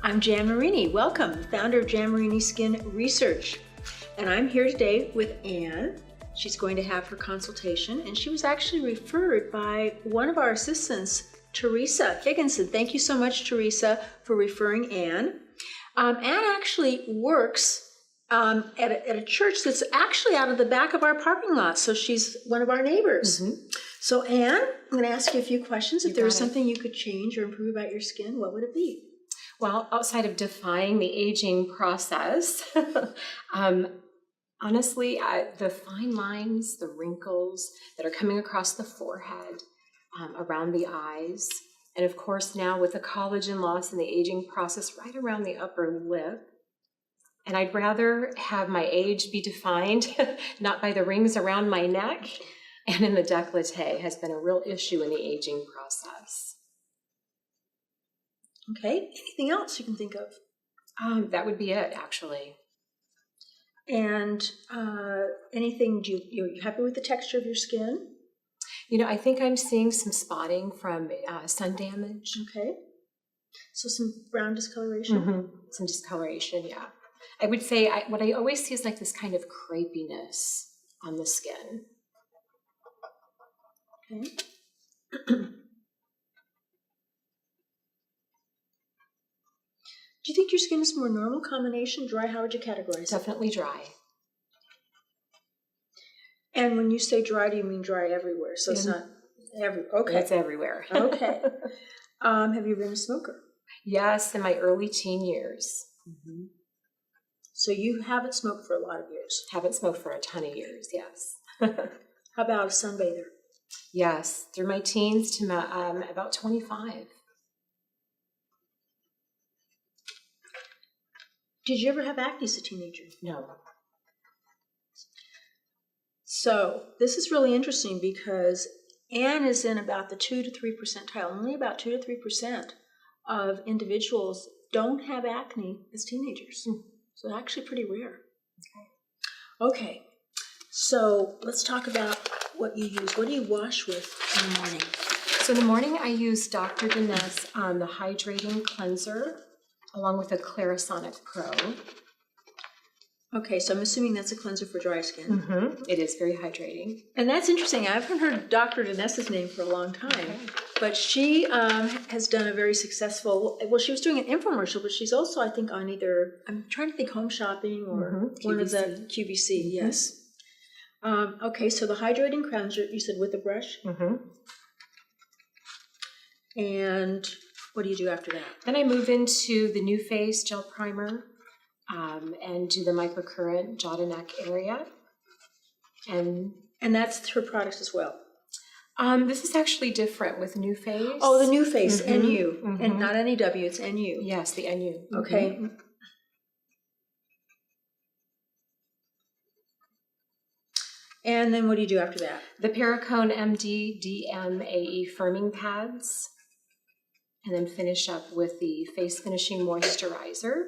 I'm Jan Marini. Welcome, founder of Jan Marini Skin Research. And I'm here today with Anne. She's going to have her consultation, and she was actually referred by one of our assistants, Teresa Higginson. Thank you so much, Teresa, for referring Anne. Anne actually works at a church that's actually out of the back of our parking lot, so she's one of our neighbors. Mm-hmm. So Anne, I'm going to ask you a few questions. If there was something you could change or improve about your skin, what would it be? Well, outside of defying the aging process, honestly, the fine lines, the wrinkles that are coming across the forehead, around the eyes, and of course now with the collagen loss and the aging process right around the upper lip. And I'd rather have my age be defined not by the rings around my neck and in the décolleté has been a real issue in the aging process. Okay, anything else you can think of? That would be it, actually. And anything, you're happy with the texture of your skin? You know, I think I'm seeing some spotting from sun damage. Okay. So some brown discoloration? Mm-hmm. Some discoloration, yeah. I would say what I always see is like this kind of crepiness on the skin. Okay. Do you think your skin is more normal, combination, dry? How would you categorize it? Definitely dry. And when you say dry, do you mean dry everywhere? So it's not everywhere. Okay. It's everywhere. Okay. Have you been a smoker? Yes, in my early teen years. Mm-hmm. So you haven't smoked for a lot of years? Haven't smoked for a ton of years, yes. How about a sunbather? Yes, through my teens to about 25. Did you ever have acne as a teenager? No. So this is really interesting because Anne is in about the 2 to 3 percentile. Only about 2 to 3% of individuals don't have acne as teenagers. So actually pretty rare. Okay, so let's talk about what you use. What do you wash with in the morning? So in the morning I use Dr. Deness on the Hydrating Cleanser along with a Clarisonic Pro. Okay, so I'm assuming that's a cleanser for dry skin. Mm-hmm. It is very hydrating. And that's interesting. I haven't heard Dr. Deness's name for a long time, but she has done a very successful, well, she was doing an infomercial, but she's also, I think, on either, I'm trying to think, Home Shopping or one of the QVC, yes. Okay, so the hydrating cleanser, you said with the brush? Mm-hmm. And what do you do after that? Then I move into the New Face Gel Primer and do the microcurrent jaw to neck area. And that's her product as well? This is actually different with New Face. Oh, the New Face, NU, and not NEW, it's NU. Yes, the NU. Okay. Mm-hmm. And then what do you do after that? The Perricone MD DMAE firming pads. And then finish up with the Face Finishing Moisturizer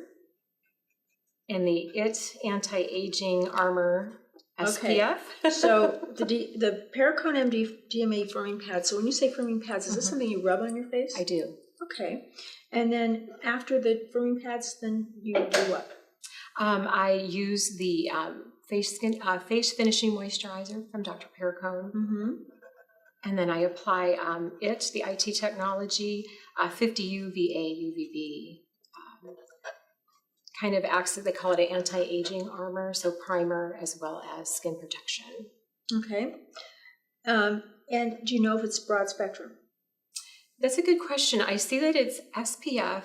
and the IT Anti-Aging Armor SPF. Okay. So the Perricone MD DMAE firming pads, so when you say firming pads, is this something you rub on your face? I do. Okay. And then after the firming pads, then you do what? I use the Face Finishing Moisturizer from Dr. Perricone. Mm-hmm. And then I apply the IT technology, 50 UVA, UVB. Kind of acts, they call it an anti-aging armor, so primer as well as skin protection. Okay. And do you know if it's broad spectrum? That's a good question. I see that it's SPF,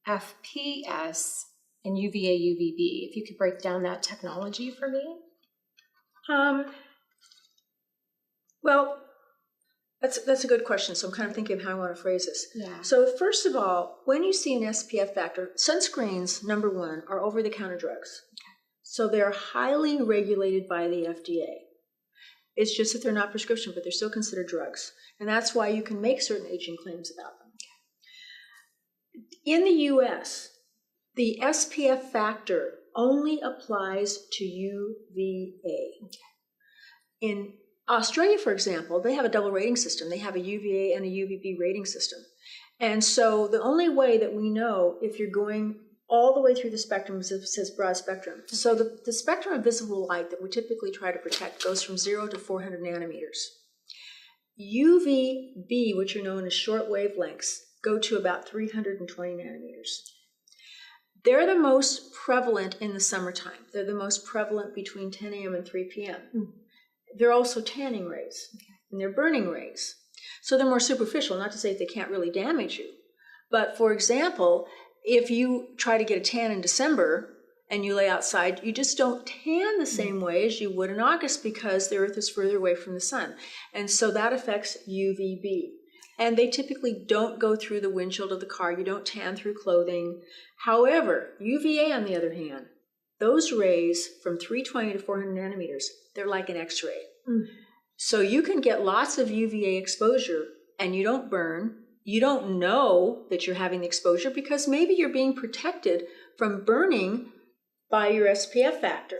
FPS, and UVA, UVB. If you could break down that technology for me. Well, that's a good question. So I'm kind of thinking of how I want to phrase this. Yeah. So first of all, when you see an SPF factor, sunscreens, number one, are over-the-counter drugs. Okay. So they're highly regulated by the FDA. It's just that they're not prescription, but they're still considered drugs. And that's why you can make certain aging claims about them. Okay. In the U.S., the SPF factor only applies to UVA. Okay. In Australia, for example, they have a double rating system. They have a UVA and a UVB rating system. And so the only way that we know if you're going all the way through the spectrum is if it says broad spectrum. Okay. So the spectrum of visible light that we typically try to protect goes from 0 to 400 nanometers. UVB, which are known as short wavelengths, go to about 320 nanometers. They're the most prevalent in the summertime. They're the most prevalent between 10 a.m. and 3 p.m. They're also tanning rays, and they're burning rays. So they're more superficial, not to say that they can't really damage you. But for example, if you try to get a tan in December and you lay outside, you just don't tan the same way as you would in August because the Earth is further away from the sun. And so that affects UVB. And they typically don't go through the windshield of the car. You don't tan through clothing. However, UVA, on the other hand, those rays from 320 to 400 nanometers, they're like an X-ray. So you can get lots of UVA exposure and you don't burn. You don't know that you're having the exposure because maybe you're being protected from burning by your SPF factor.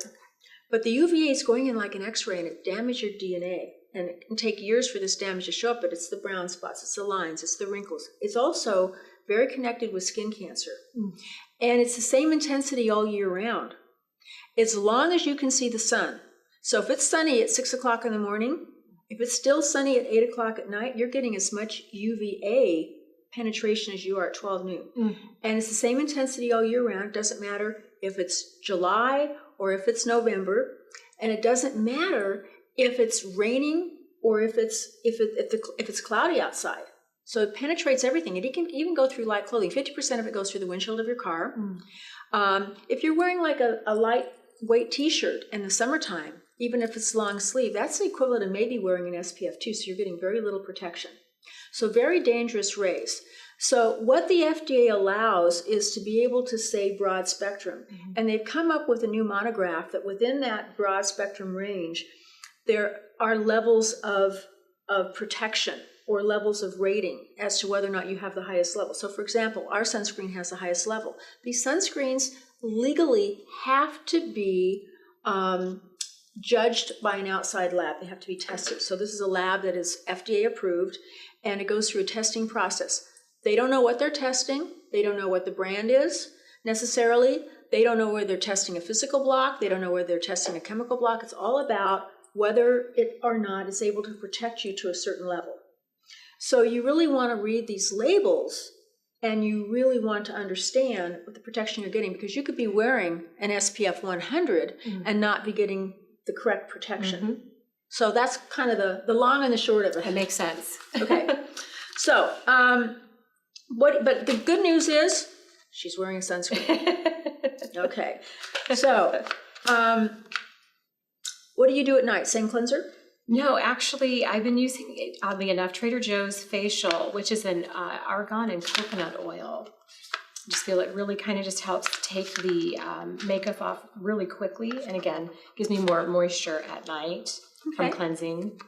But the UVA is going in like an X-ray and it damages your DNA. And it can take years for this damage to show up, but it's the brown spots, it's the lines, it's the wrinkles. It's also very connected with skin cancer. And it's the same intensity all year round, as long as you can see the sun. So if it's sunny at 6 o'clock in the morning, if it's still sunny at 8 o'clock at night, you're getting as much UVA penetration as you are at 12 noon. And it's the same intensity all year round. It doesn't matter if it's July or if it's November. And it doesn't matter if it's raining or if it's cloudy outside. So it penetrates everything. It can even go through light clothing. 50% of it goes through the windshield of your car. If you're wearing like a lightweight t-shirt in the summertime, even if it's long sleeve, that's the equivalent of maybe wearing an SPF 2, so you're getting very little protection. So very dangerous rays. So what the FDA allows is to be able to say broad spectrum. And they've come up with a new monograph that within that broad spectrum range, there are levels of protection or levels of rating as to whether or not you have the highest level. So for example, our sunscreen has the highest level. These sunscreens legally have to be judged by an outside lab. They have to be tested. So this is a lab that is FDA approved, and it goes through a testing process. They don't know what they're testing. They don't know what the brand is necessarily. They don't know whether they're testing a physical block. They don't know whether they're testing a chemical block. It's all about whether it or not is able to protect you to a certain level. So you really want to read these labels, and you really want to understand what the protection you're getting, because you could be wearing an SPF 100 and not be getting the correct protection. So that's kind of the long and the short of it. That makes sense. Okay. So, but the good news is she's wearing sunscreen. Okay. So, what do you do at night? Same cleanser? No, actually, I've been using, oddly enough, Trader Joe's facial, which is an argan and coconut oil. I just feel it really kind of just helps take the makeup off really quickly. And again, gives me more moisture at night from cleansing.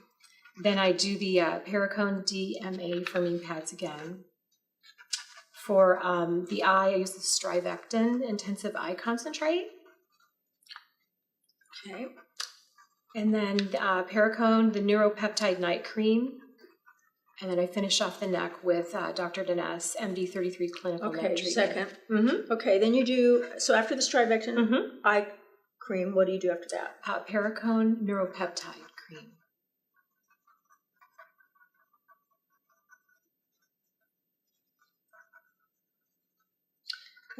Then I do the Perricone DMA firming pads again. For the eye, I use the Strivectin Intensive Eye Concentrate. Okay. And then Perricone, the Neuropeptide Night Cream. And then I finish off the neck with Dr. Deness MD33 Clinical Neck Treatment. Second. Okay, then you do, so after the Strivectin eye cream, what do you do after that? Perricone Neuropeptide Cream.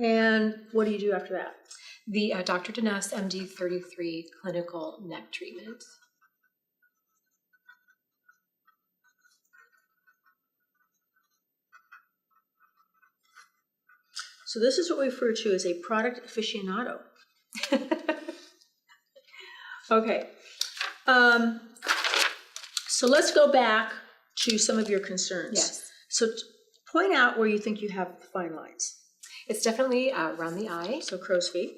And what do you do after that? The Dr. Deness MD33 Clinical Neck Treatment. So this is what we refer to as a product aficionado. Okay. So let's go back to some of your concerns. Yes. So point out where you think you have fine lines. It's definitely around the eye. So crow's feet.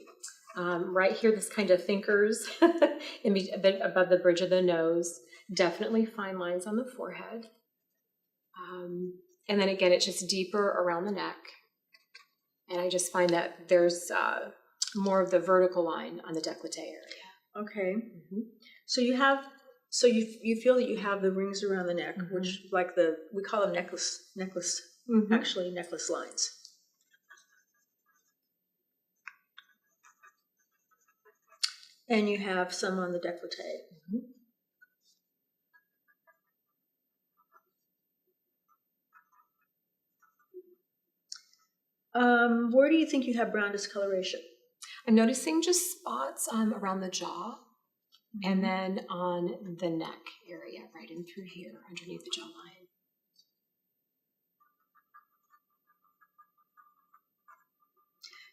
Right here, this kind of thinkers a bit above the bridge of the nose. Definitely fine lines on the forehead. And then again, it's just deeper around the neck. And I just find that there's more of the vertical line on the décolleté area. Okay. So you have, so you feel that you have the rings around the neck, which like we call them necklace actually necklace lines. And you have some on the décolleté. Where do you think you have brown discoloration? I'm noticing just spots around the jaw and then on the neck area, right in through here, underneath the jawline.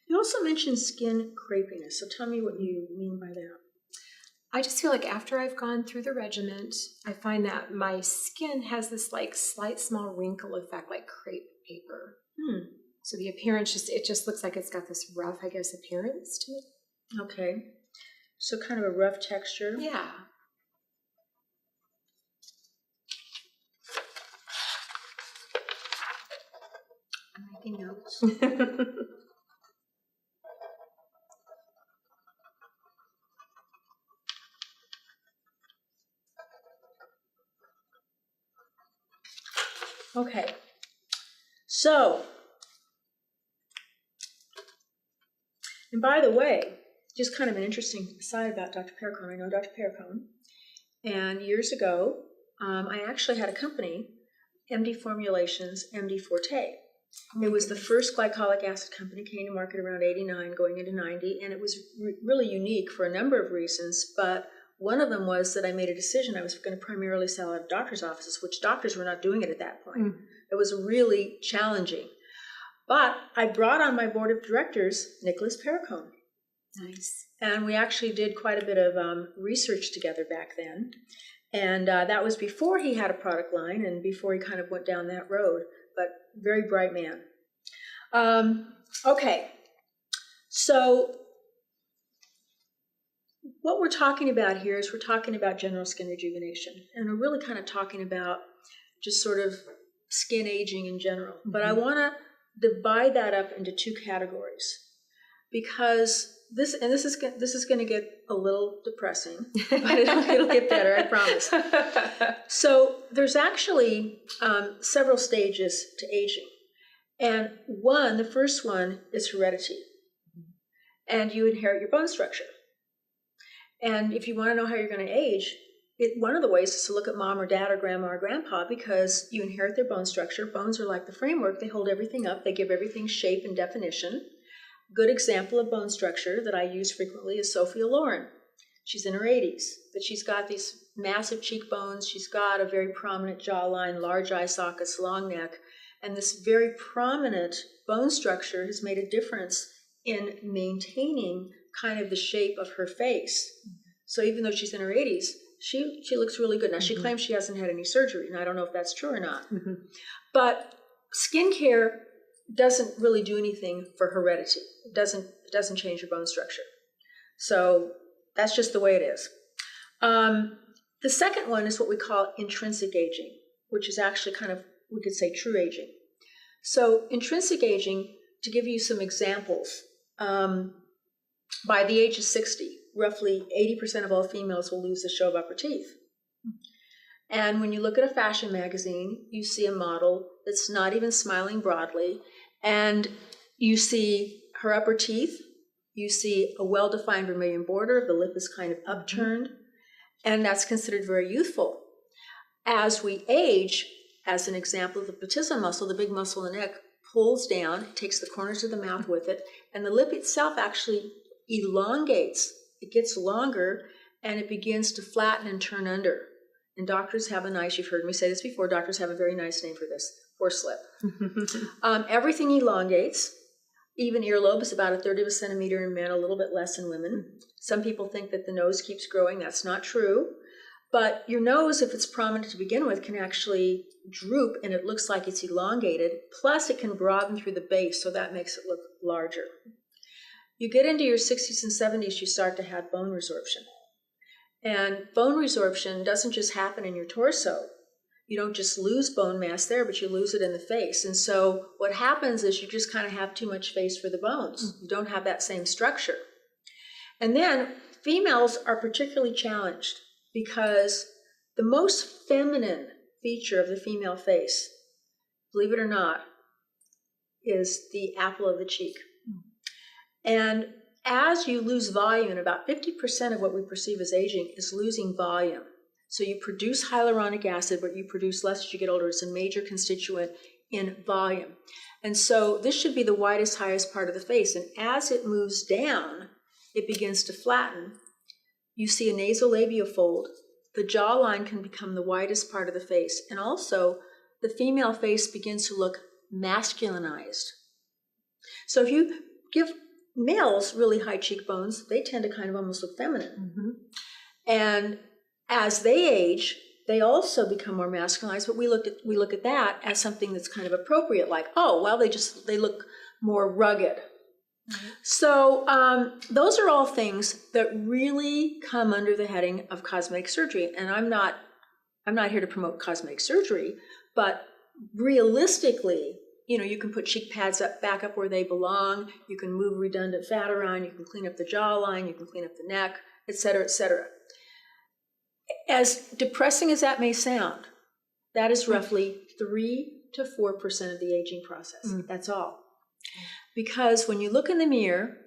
You also mentioned skin crepiness, so tell me what you mean by that. I just feel like after I've gone through the regimen, I find that my skin has this like slight small wrinkle effect, like crepe paper. So the appearance it just looks like it's got this rough, I guess, appearance to it. Okay. So kind of a rough texture. Yeah. I'm making notes. Okay. So, and by the way, just kind of an interesting aside about Dr. Perricone. I know Dr. Perricone. And years ago, I actually had a company, MD Formulations, MD Forte. It was the first glycolic acid company, came to market around 89, going into 90, and it was really unique for a number of reasons, but one of them was that I made a decision I was going to primarily sell out of doctors' offices, which doctors were not doing it at that point. It was really challenging. But I brought on my board of directors Nicholas Perricone. Nice. And we actually did quite a bit of research together back then. And that was before he had a product line and before he kind of went down that road. But very bright man. Okay, so what we're talking about here is we're talking about general skin rejuvenation. And we're really kind of talking about just sort of skin aging in general. But I want to divide that up into two categories. Because this is going to get a little depressing, but it'll get better, I promise. So there's actually several stages to aging. And the first one is heredity. And you inherit your bone structure. And if you want to know how you're going to age, one of the ways is to look at mom or dad or grandma or grandpa, because you inherit their bone structure. Bones are like the framework. They hold everything up. They give everything shape and definition. Good example of bone structure that I use frequently is Sophia Loren. She's in her 80s, but she's got these massive cheekbones. She's got a very prominent jawline, large eye sockets, long neck, and this very prominent bone structure has made a difference in maintaining kind of the shape of her face. So even though she's in her 80s, she looks really good. Now, she claims she hasn't had any surgery, and I don't know if that's true or not. But skincare doesn't really do anything for heredity. It doesn't change your bone structure. So that's just the way it is. The second one is what we call intrinsic aging, which is actually kind of, we could say, true aging. So intrinsic aging, to give you some examples, by the age of 60, roughly 80% of all females will lose the show of upper teeth. And when you look at a fashion magazine, you see a model that's not even smiling broadly, and you see her upper teeth, you see a well-defined vermilion border, the lip is kind of upturned, and that's considered very youthful. As we age, as an example, the platysma muscle, the big muscle in the neck, pulls down, takes the corners of the mouth with it, and the lip itself actually elongates. It gets longer, and it begins to flatten and turn under. And doctors have you've heard me say this before, doctors have a very nice name for this, horse lip. Everything elongates. Even earlobe is about 1/3 of a centimeter in men, a little bit less in women. Some people think that the nose keeps growing. That's not true. But your nose, if it's prominent to begin with, can actually droop, and it looks like it's elongated. Plus, it can broaden through the base, so that makes it look larger. You get into your 60s and 70s, you start to have bone resorption. And bone resorption doesn't just happen in your torso. You don't just lose bone mass there, but you lose it in the face. And so what happens is you just kind of have too much face for the bones. You don't have that same structure. And then females are particularly challenged because the most feminine feature of the female face, believe it or not, is the apple of the cheek. And as you lose volume, and about 50% of what we perceive as aging is losing volume. So you produce hyaluronic acid, but you produce less as you get older. It's a major constituent in volume. And so this should be the widest, highest part of the face. And as it moves down, it begins to flatten. You see a nasolabial fold. The jawline can become the widest part of the face. And also, the female face begins to look masculinized. So if you give males really high cheekbones, they tend to kind of almost look feminine. Mm-hmm. And as they age, they also become more masculinized, but we look at that as something that's kind of appropriate, like, oh, well, they look more rugged. Mm-hmm. So those are all things that really come under the heading of cosmetic surgery. And I'm not here to promote cosmetic surgery, but realistically, you can put cheek pads back up where they belong. You can move redundant fat around. You can clean up the jawline. You can clean up the neck, et cetera, et cetera. As depressing as that may sound, that is roughly 3 to 4% of the aging process. That's all. Because when you look in the mirror,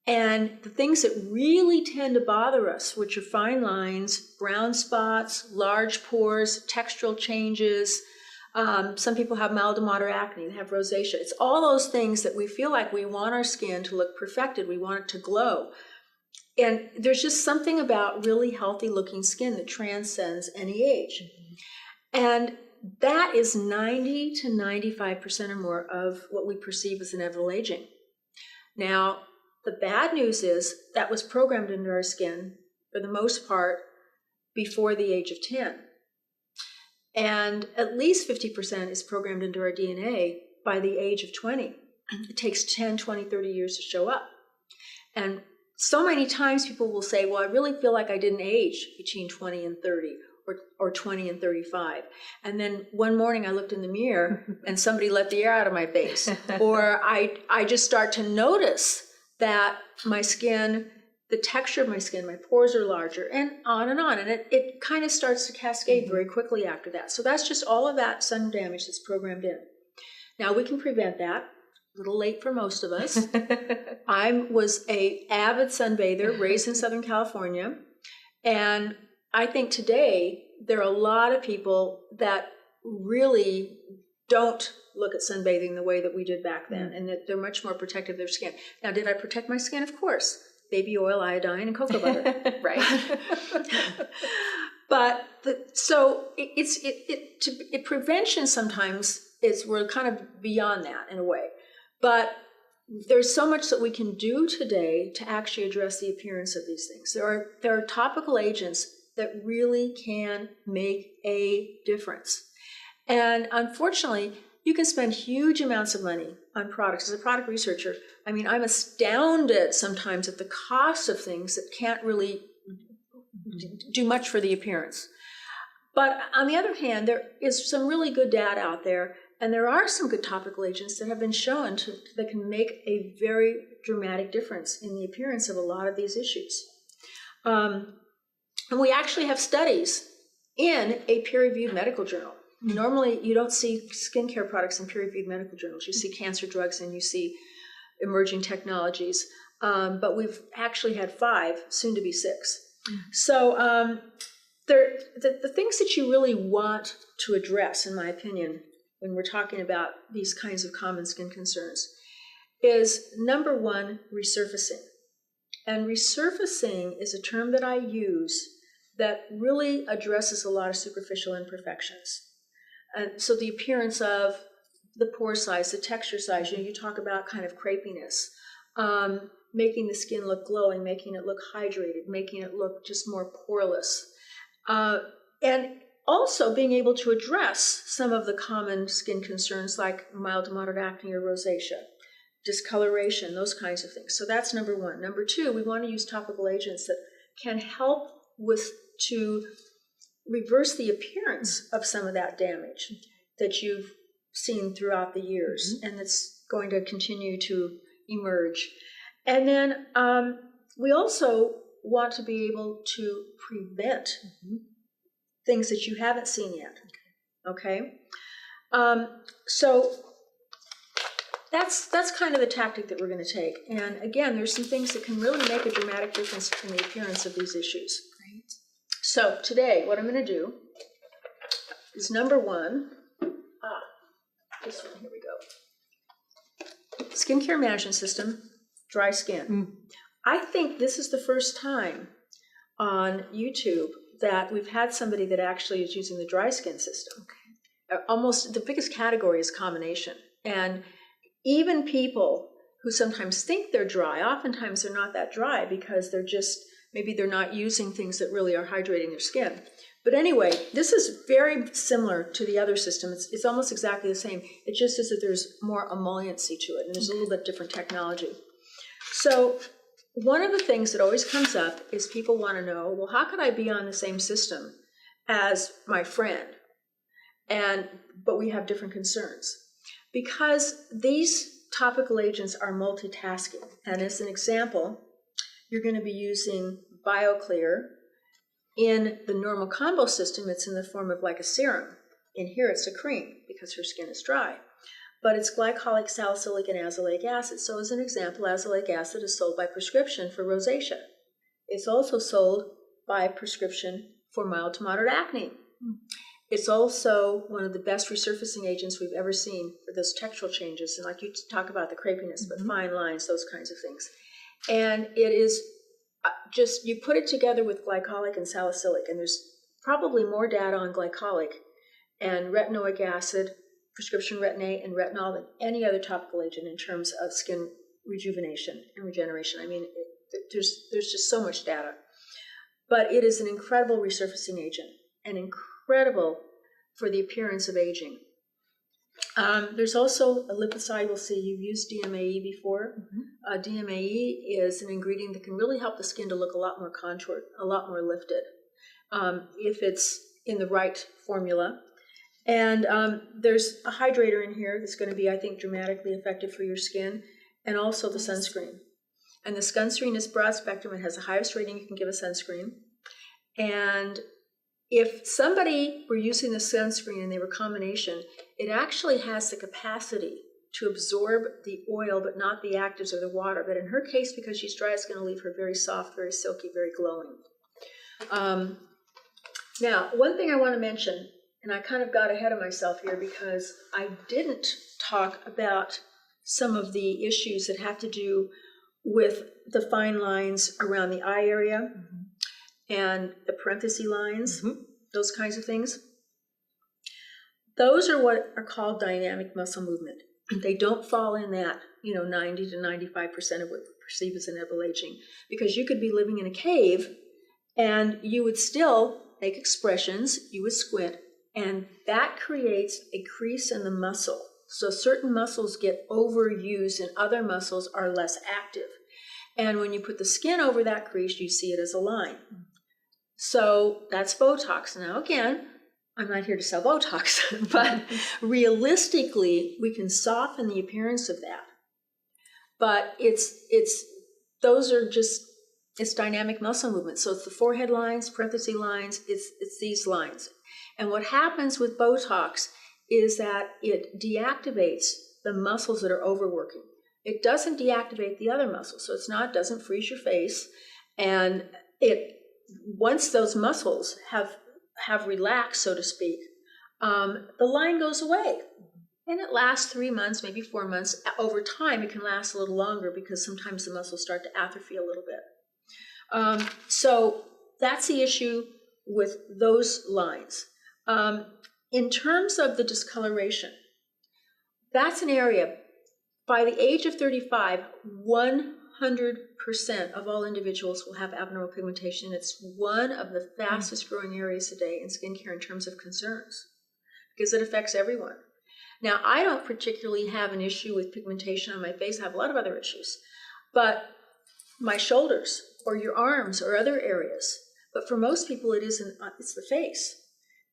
and the things that really tend to bother us, which are fine lines, brown spots, large pores, textural changes, some people have mild to moderate acne, they have rosacea. It's all those things that we feel like we want our skin to look perfected, we want it to glow. And there's just something about really healthy looking skin that transcends any age. Mm-hmm. And that is 90 to 95% or more of what we perceive as inevitable aging. Now, the bad news is that was programmed into our skin, for the most part, before the age of 10. And at least 50% is programmed into our DNA by the age of 20. It takes 10, 20, 30 years to show up. And so many times people will say, well, I really feel like I didn't age between 20 and 30 or 20 and 35. And then one morning I looked in the mirror and somebody let the air out of my face. Or I just start to notice that my skin, the texture of my skin, my pores are larger, and on and on. And it kind of starts to cascade very quickly after that. So that's just all of that sun damage that's programmed in. Now we can prevent that. A little late for most of us. I was an avid sunbather, raised in Southern California. And I think today there are a lot of people that really don't look at sunbathing the way that we did back then, and that they're much more protective of their skin. Now, did I protect my skin? Of course. Baby oil, iodine, and cocoa butter. Right. But prevention sometimes is, we're kind of beyond that in a way. But there's so much that we can do today to actually address the appearance of these things. There are topical agents that really can make a difference. And unfortunately, you can spend huge amounts of money on products. As a product researcher, I mean, I'm astounded sometimes at the cost of things that can't really do much for the appearance. But on the other hand, there is some really good data out there, and there are some good topical agents that have been shown that can make a very dramatic difference in the appearance of a lot of these issues. And we actually have studies in a peer-reviewed medical journal. Normally, you don't see skincare products in peer-reviewed medical journals. You see cancer drugs and you see emerging technologies. But we've actually had 5, soon to be 6. So the things that you really want to address, in my opinion, when we're talking about these kinds of common skin concerns, is number 1, resurfacing. And resurfacing is a term that I use that really addresses a lot of superficial imperfections. And so the appearance of the pore size, the texture size, you talk about kind of crepiness, making the skin look glowing, making it look hydrated, making it look just more poreless. And also being able to address some of the common skin concerns like mild to moderate acne or rosacea, discoloration, those kinds of things. So that's number 1. Number 2, we want to use topical agents that can help to reverse the appearance of some of that damage that you've seen throughout the years, and that's going to continue to emerge. And then we also want to be able to prevent things that you haven't seen yet. Okay? So that's kind of the tactic that we're going to take. And again, there's some things that can really make a dramatic difference in the appearance of these issues. Great. So today, what I'm going to do is number one, this one, here we go. Skincare management system, dry skin. I think this is the first time on YouTube that we've had somebody that actually is using the dry skin system. Okay. Almost the biggest category is combination. And even people who sometimes think they're dry, oftentimes they're not that dry because maybe they're not using things that really are hydrating their skin. But anyway, this is very similar to the other system. It's almost exactly the same. It just is that there's more emolliency to it, and there's a little bit different technology. So one of the things that always comes up is people want to know, well, how could I be on the same system as my friend? But we have different concerns. Because these topical agents are multitasking. And as an example, you're going to be using BioClear. In the normal combo system, it's in the form of like a serum. In here, it's a cream because her skin is dry. But it's glycolic, salicylic, and azelaic acid. So as an example, azelaic acid is sold by prescription for rosacea. It's also sold by prescription for mild to moderate acne. It's also one of the best resurfacing agents we've ever seen for those textural changes. And like you talk about the crepiness, but fine lines, those kinds of things. And it is just, you put it together with glycolic and salicylic, and there's probably more data on glycolic and retinoic acid, prescription retin-A, and retinol than any other topical agent in terms of skin rejuvenation and regeneration. I mean, there's just so much data. But it is an incredible resurfacing agent and incredible for the appearance of aging. There's also a lipid. We'll see, you've used DMAE before. DMAE is an ingredient that can really help the skin to look a lot more contoured, a lot more lifted, if it's in the right formula. And there's a hydrator in here that's going to be, I think, dramatically effective for your skin, and also the sunscreen. And the sunscreen is broad spectrum. It has the highest rating you can give a sunscreen. And if somebody were using the sunscreen and they were combination, it actually has the capacity to absorb the oil, but not the actives or the water. But in her case, because she's dry, it's going to leave her very soft, very silky, very glowing. Now, one thing I want to mention, and I kind of got ahead of myself here because I didn't talk about some of the issues that have to do with the fine lines around the eye area and the parenthesis lines, those kinds of things. Those are what are called dynamic muscle movement. They don't fall in that, 90 to 95% of what we perceive as inevitable aging, because you could be living in a cave and you would still make expressions, you would squint, and that creates a crease in the muscle. So certain muscles get overused and other muscles are less active. And when you put the skin over that crease, you see it as a line. So that's Botox. Now, again, I'm not here to sell Botox, but realistically, we can soften the appearance of that. But it's dynamic muscle movement. So it's the forehead lines, parenthesis lines, it's these lines. And what happens with Botox is that it deactivates the muscles that are overworking. It doesn't deactivate the other muscles. So doesn't freeze your face. And once those muscles have relaxed, so to speak, the line goes away. And it lasts 3 months, maybe 4 months. Over time, it can last a little longer because sometimes the muscles start to atrophy a little bit. So that's the issue with those lines. In terms of the discoloration, that's an area, by the age of 35, 100% of all individuals will have abnormal pigmentation. It's one of the fastest growing areas today in skincare in terms of concerns, because it affects everyone. Now, I don't particularly have an issue with pigmentation on my face. I have a lot of other issues, but my shoulders or your arms or other areas. But for most people, it's the face.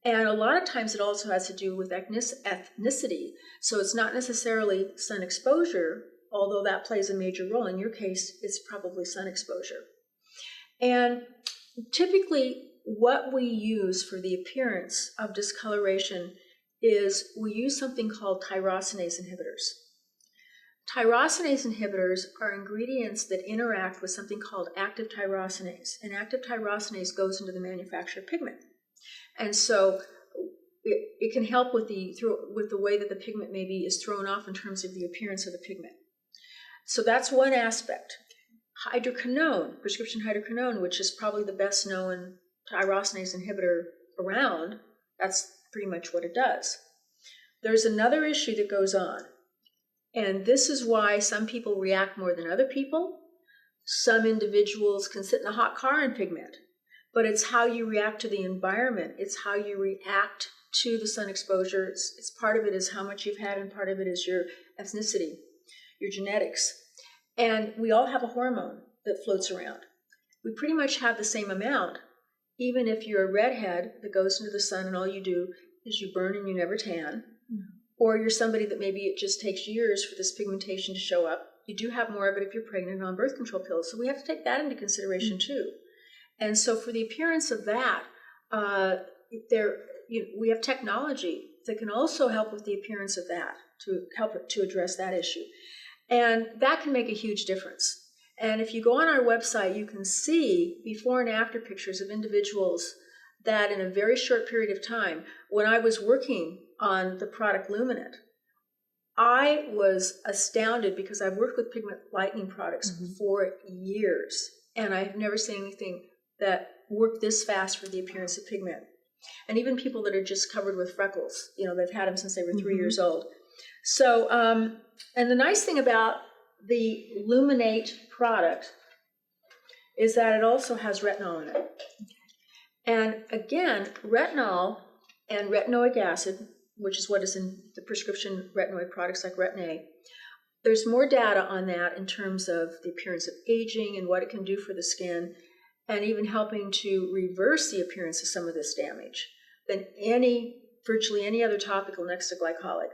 And a lot of times it also has to do with ethnicity. So it's not necessarily sun exposure, although that plays a major role. In your case, it's probably sun exposure. And typically what we use for the appearance of discoloration is we use something called tyrosinase inhibitors. Tyrosinase inhibitors are ingredients that interact with something called active tyrosinase, and active tyrosinase goes into the manufacture of pigment. And so it can help with the way that the pigment maybe is thrown off in terms of the appearance of the pigment. So that's one aspect. Hydroquinone, prescription hydroquinone, which is probably the best known tyrosinase inhibitor around, that's pretty much what it does. There's another issue that goes on, and this is why some people react more than other people. Some individuals can sit in a hot car and pigment, but it's how you react to the environment. It's how you react to the sun exposure. It's part of it is how much you've had, and part of it is your ethnicity, your genetics. And we all have a hormone that floats around. We pretty much have the same amount, even if you're a redhead that goes into the sun and all you do is you burn and you never tan, or you're somebody that maybe it just takes years for this pigmentation to show up. You do have more of it if you're pregnant on birth control pills. So we have to take that into consideration too. And so for the appearance of that, we have technology that can also help with the appearance of that, to help it to address that issue. And that can make a huge difference. And if you go on our website, you can see before and after pictures of individuals that in a very short period of time, when I was working on the product Luminant, I was astounded because I've worked with pigment lightening products for years, and I've never seen anything that worked this fast for the appearance of pigment. And even people that are just covered with freckles, they've had them since they were 3 years old. So, and the nice thing about the Luminate product is that it also has retinol in it. And again, retinol and retinoic acid, which is what is in the prescription retinoid products like Retin-A, there's more data on that in terms of the appearance of aging and what it can do for the skin, and even helping to reverse the appearance of some of this damage than virtually any other topical next to glycolic.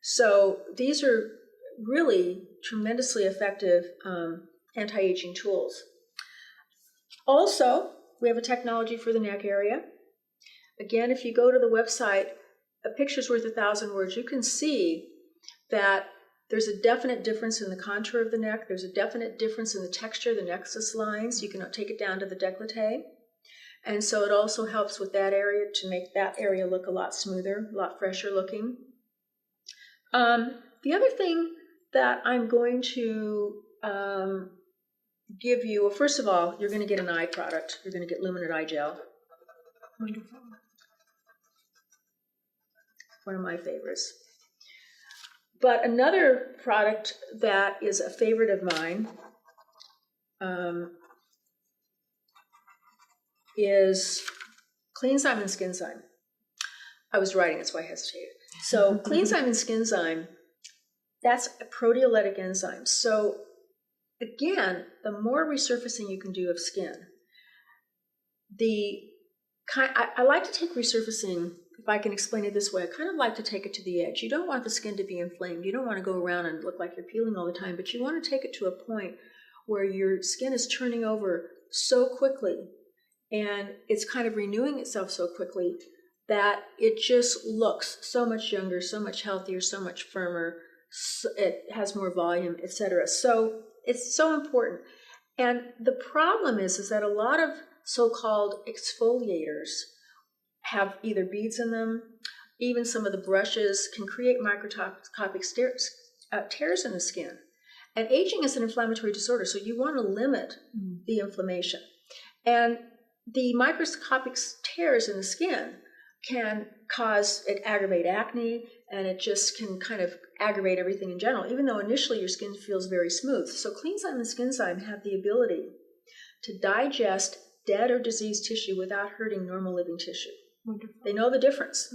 So these are really tremendously effective anti-aging tools. Also, we have a technology for the neck area. Again, if you go to the website, a picture's worth 1,000 words. You can see that there's a definite difference in the contour of the neck. There's a definite difference in the texture, the nexus lines. You can take it down to the décolleté. And so it also helps with that area to make that area look a lot smoother, a lot fresher looking. The other thing that I'm going to give you, well, first of all, you're going to get an eye product. You're going to get Luminant Eye Gel. Wonderful. One of my favorites. But another product that is a favorite of mine is Cleanzyme and Skinzyme. I was writing, that's why I hesitated. So Cleanzyme and Skinzyme, that's a proteolytic enzyme. So again, the more resurfacing you can do of skin, I like to take resurfacing, if I can explain it this way, I kind of like to take it to the edge. You don't want the skin to be inflamed. You don't want to go around and look like you're peeling all the time, but you want to take it to a point where your skin is turning over so quickly and it's kind of renewing itself so quickly that it just looks so much younger, so much healthier, so much firmer, it has more volume, etc. So it's so important. And the problem is that a lot of so-called exfoliators have either beads in them, even some of the brushes can create microscopic tears in the skin. And aging is an inflammatory disorder, so you want to limit the inflammation. And the microscopic tears in the skin can aggravate acne, and it just can kind of aggravate everything in general, even though initially your skin feels very smooth. So Cleanzyme and Skinzyme have the ability to digest dead or diseased tissue without hurting normal living tissue. Wonderful. They know the difference.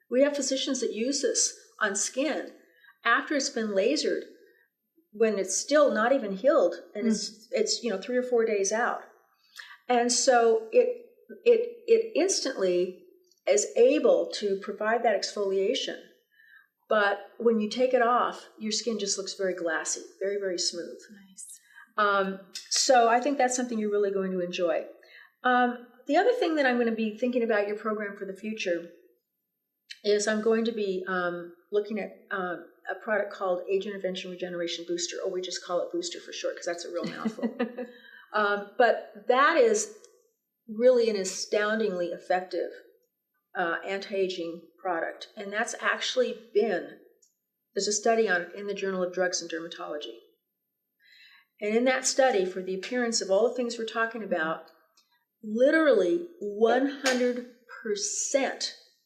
We have physicians that use this on skin after it's been lasered, when it's still not even healed, and it's 3 or 4 days out. And so it instantly is able to provide that exfoliation. But when you take it off, your skin just looks very glassy, very, very smooth. Nice. So I think that's something you're really going to enjoy. The other thing that I'm going to be thinking about your program for the future is I'm going to be looking at a product called Age Intervention Regeneration Booster, or we just call it Booster for short because that's a real mouthful. But that is really an astoundingly effective anti-aging product. And that's actually there's a study on it in the Journal of Drugs and Dermatology. And in that study, for the appearance of all the things we're talking about, literally 100%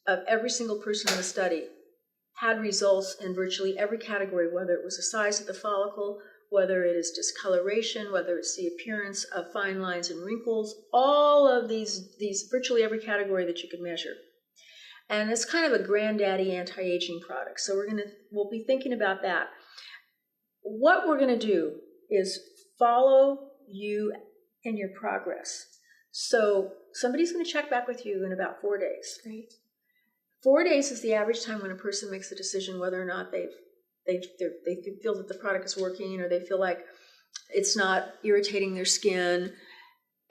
of every single person in the study had results in virtually every category, whether it was the size of the follicle, whether it is discoloration, whether it's the appearance of fine lines and wrinkles, all of these virtually every category that you could measure. And it's kind of a granddaddy anti-aging product. So we'll be thinking about that. What we're going to do is follow you and your progress. So somebody's going to check back with you in about 4 days. Great. 4 days is the average time when a person makes a decision whether or not they feel that the product is working, or they feel like it's not irritating their skin.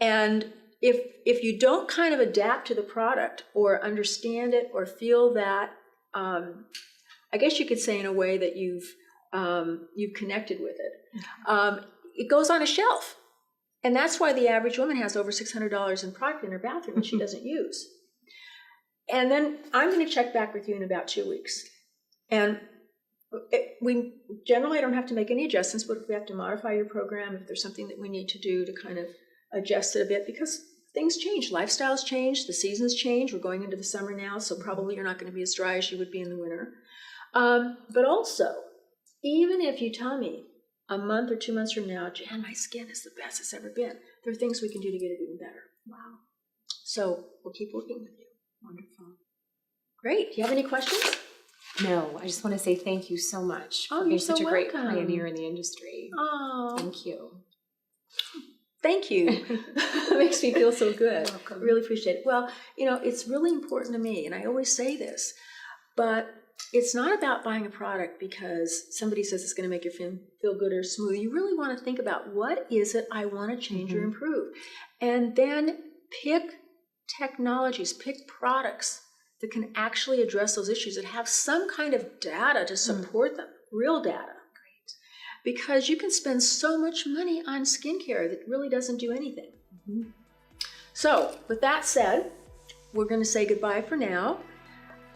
And if you don't kind of adapt to the product or understand it or feel that, I guess you could say in a way that you've connected with it, it goes on a shelf. And that's why the average woman has over $600 in product in her bathroom that she doesn't use. And then I'm going to check back with you in about 2 weeks. And we generally don't have to make any adjustments, but if we have to modify your program, if there's something that we need to do to kind of adjust it a bit, because things change, lifestyles change, the seasons change. We're going into the summer now, so probably you're not going to be as dry as you would be in the winter. But also, even if you tell me a month or 2 months from now, Jan, my skin is the best it's ever been, there are things we can do to get it even better. Wow. So we'll keep working with you. Wonderful. Great. Do you have any questions? No, I just want to say thank you so much for Oh, being you're such so a great welcome. pioneer in the industry. Oh, Thank you. thank you. It makes me feel so good. You're welcome. Really appreciate it. Well, it's really important to me, and I always say this, but it's not about buying a product because somebody says it's going to make you feel good or smooth. You really want to think about, what is it I want to change or improve? And then pick technologies, pick products that can actually address those issues, that have some kind of data to support them, real data. Great. Because you can spend so much money on skincare that really doesn't do anything. So with that said, we're going to say goodbye for now.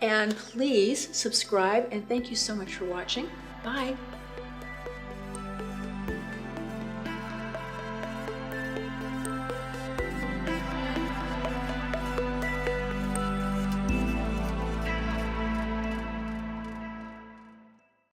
And please subscribe, and thank you so much for watching. Bye.